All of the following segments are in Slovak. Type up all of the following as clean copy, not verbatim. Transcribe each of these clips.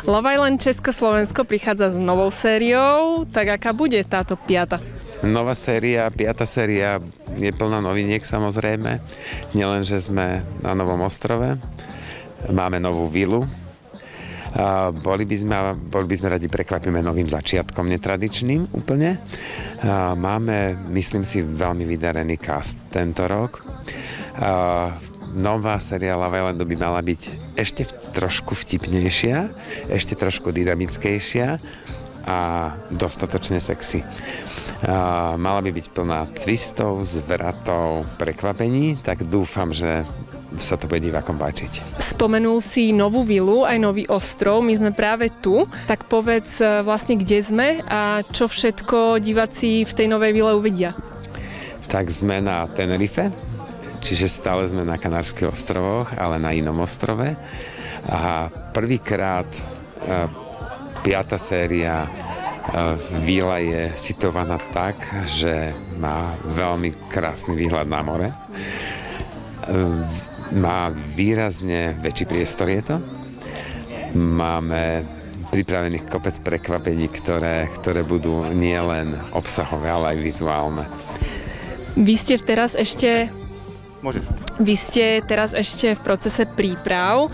Love Island Československo prichádza s novou sériou, tak aká bude táto 5? Nová séria, 5. séria je plná noviniek samozrejme. Nielen, že sme na novom ostrove, máme novú vilu. Boli by sme radi prekvapíme novým začiatkom, netradičným úplne. Máme, myslím si, veľmi vydarený cast tento rok. Nová séria Love Islandu by mala byť ešte trošku vtipnejšia, ešte trošku dynamickejšia a dostatočne sexy. Mala by byť plná twistov, zvratov, prekvapení, tak dúfam, že sa to bude divákom páčiť. Spomenul si novú vilu, aj nový ostrov, my sme práve tu, tak povedz vlastne, kde sme a čo všetko diváci v tej novej vile uvidia. Tak sme na Tenerife, čiže stále sme na Kanárskych ostrovoch, ale na inom ostrove. A prvýkrát 5. séria vila je situovaná tak, že má veľmi krásny výhľad na more. Má výrazne väčší priestor je to. Máme pripravených kopec prekvapení, ktoré budú nielen obsahové, ale aj vizuálne. Vy ste teraz ešte... Môžeš. Vy ste teraz ešte v procese príprav.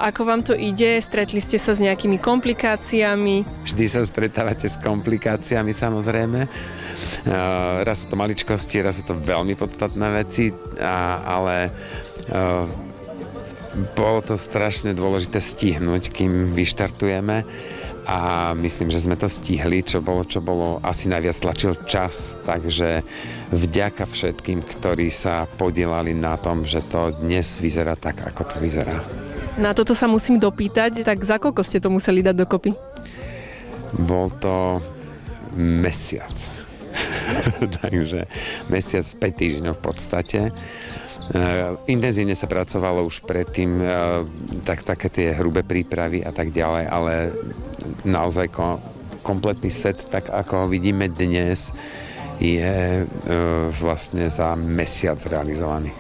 Ako vám to ide? Stretli ste sa s nejakými komplikáciami? Vždy sa stretávate s komplikáciami, samozrejme. Raz sú to maličkosti, raz sú to veľmi podstatné veci, ale bolo to strašne dôležité stihnúť, kým vyštartujeme. A myslím, že sme to stihli, čo bolo asi najviac tlačil čas, takže vďaka všetkým, ktorí sa podielali na tom, že to dnes vyzerá tak, ako to vyzerá. Na toto sa musím dopýtať, tak za koľko ste to museli dať dokopy? Bol to mesiac. Takže mesiac, 5 týždňov v podstate. Intenzívne sa pracovalo už predtým, také tie hrubé prípravy a tak ďalej, ale naozaj kompletný set, tak ako ho vidíme dnes, je vlastne za mesiac realizovaný.